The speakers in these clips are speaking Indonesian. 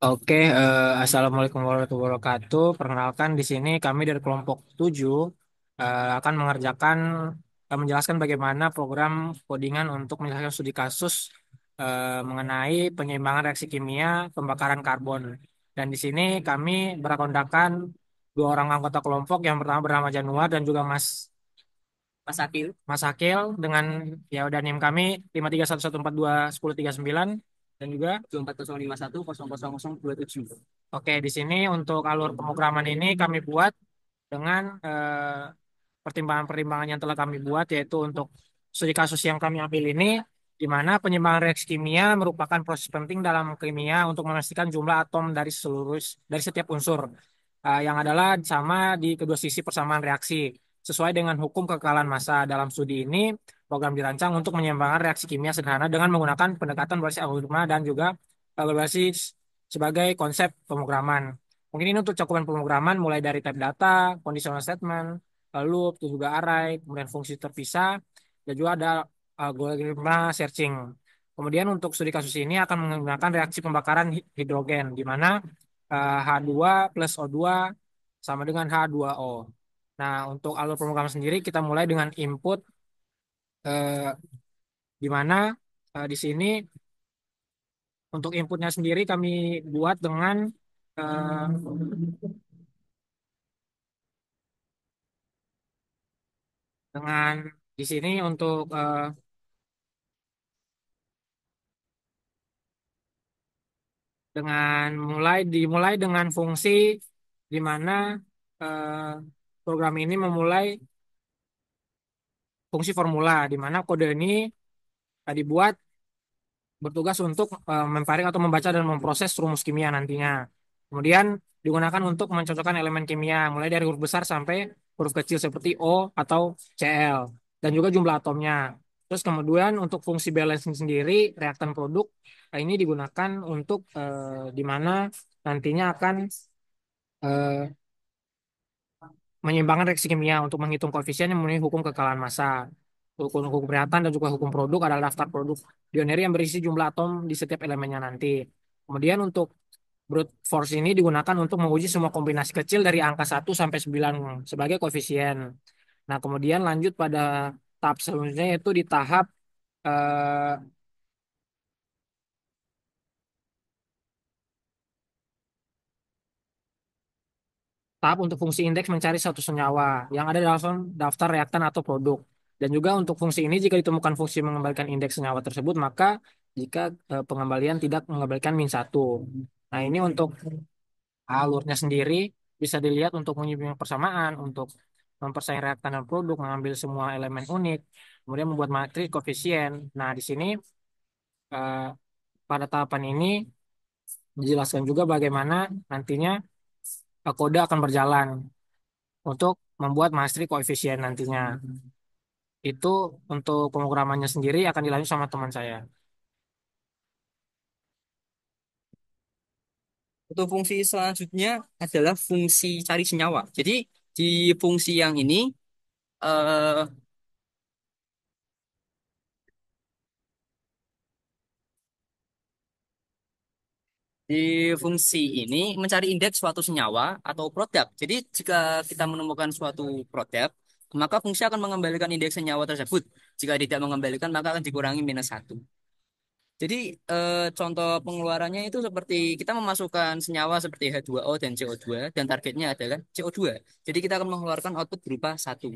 Oke, Assalamualaikum warahmatullahi wabarakatuh. Perkenalkan di sini kami dari kelompok 7 akan menjelaskan bagaimana program codingan untuk menyelesaikan studi kasus mengenai penyeimbangan reaksi kimia pembakaran karbon. Dan di sini kami berakondakan dua orang anggota kelompok, yang pertama bernama Januar dan juga Mas Akil dengan ya udah NIM kami 531142109 dan juga 2405100027. Oke, di sini untuk alur pemrograman ini kami buat dengan pertimbangan-pertimbangan yang telah kami buat, yaitu untuk studi kasus yang kami ambil ini, di mana penyimbangan reaksi kimia merupakan proses penting dalam kimia untuk memastikan jumlah atom dari setiap unsur yang adalah sama di kedua sisi persamaan reaksi. Sesuai dengan hukum kekekalan massa, dalam studi ini program dirancang untuk menyeimbangkan reaksi kimia sederhana dengan menggunakan pendekatan berbasis algoritma dan juga berbasis sebagai konsep pemrograman. Mungkin ini untuk cakupan pemrograman mulai dari type data, conditional statement, loop, dan juga array, kemudian fungsi terpisah, dan juga ada algoritma searching. Kemudian untuk studi kasus ini akan menggunakan reaksi pembakaran hidrogen, di mana H2 plus O2 sama dengan H2O. Nah, untuk alur pemrograman sendiri kita mulai dengan input, eh, di mana di sini untuk inputnya sendiri kami buat eh, dengan di sini untuk dimulai dengan fungsi di mana eh, program ini memulai fungsi formula, di mana kode ini dibuat bertugas untuk memfarik atau membaca dan memproses rumus kimia nantinya. Kemudian digunakan untuk mencocokkan elemen kimia mulai dari huruf besar sampai huruf kecil seperti O atau Cl, dan juga jumlah atomnya. Terus kemudian untuk fungsi balancing sendiri, reaktan produk ini digunakan untuk di mana nantinya akan eh, menyeimbangkan reaksi kimia untuk menghitung koefisien yang memenuhi hukum kekalahan massa. Hukum reaktan dan juga hukum produk adalah daftar produk bioneer yang berisi jumlah atom di setiap elemennya nanti. Kemudian untuk brute force ini digunakan untuk menguji semua kombinasi kecil dari angka 1 sampai 9 sebagai koefisien. Nah, kemudian lanjut pada tahap selanjutnya, yaitu di eh, tahap untuk fungsi indeks mencari satu senyawa yang ada dalam daftar reaktan atau produk. Dan juga untuk fungsi ini, jika ditemukan fungsi mengembalikan indeks senyawa tersebut, maka jika pengembalian tidak mengembalikan -1. Nah, ini untuk alurnya sendiri bisa dilihat untuk menyimpulkan persamaan, untuk mempersaing reaktan dan produk, mengambil semua elemen unik, kemudian membuat matriks koefisien. Nah, di sini eh, pada tahapan ini dijelaskan juga bagaimana nantinya kode akan berjalan untuk membuat matriks koefisien nantinya. Itu untuk pemrogramannya sendiri akan dilanjut sama teman saya. Untuk fungsi selanjutnya adalah fungsi cari senyawa. Jadi di fungsi yang ini, eh, di fungsi ini mencari indeks suatu senyawa atau produk. Jadi jika kita menemukan suatu produk, maka fungsi akan mengembalikan indeks senyawa tersebut. Jika tidak mengembalikan, maka akan dikurangi -1. Jadi contoh pengeluarannya itu seperti kita memasukkan senyawa seperti H2O dan CO2 dan targetnya adalah CO2. Jadi kita akan mengeluarkan output berupa 1.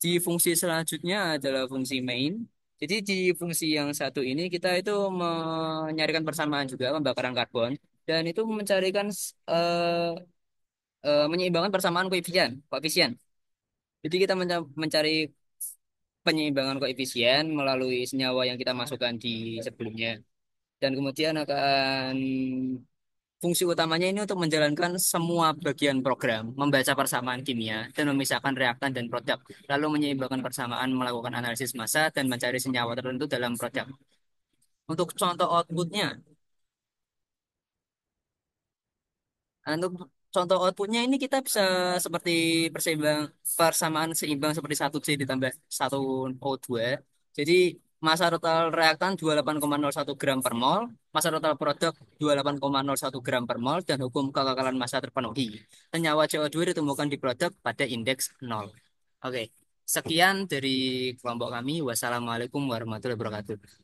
Di fungsi selanjutnya adalah fungsi main. Jadi di fungsi yang satu ini kita itu menyarikan persamaan juga pembakaran karbon dan itu menyeimbangkan persamaan koefisien. Koefisien. Jadi kita mencari penyeimbangan koefisien melalui senyawa yang kita masukkan di sebelumnya. Dan kemudian akan fungsi utamanya ini untuk menjalankan semua bagian program, membaca persamaan kimia dan memisahkan reaktan dan produk, lalu menyeimbangkan persamaan, melakukan analisis massa dan mencari senyawa tertentu dalam produk. Untuk contoh outputnya, untuk contoh outputnya ini kita bisa seperti persamaan seimbang seperti 1C ditambah 1O2. Jadi massa total reaktan 28,01 gram per mol, massa total produk 28,01 gram per mol, dan hukum kekekalan massa terpenuhi. Senyawa CO2 ditemukan di produk pada indeks 0. Oke, sekian dari kelompok kami. Wassalamualaikum warahmatullahi wabarakatuh.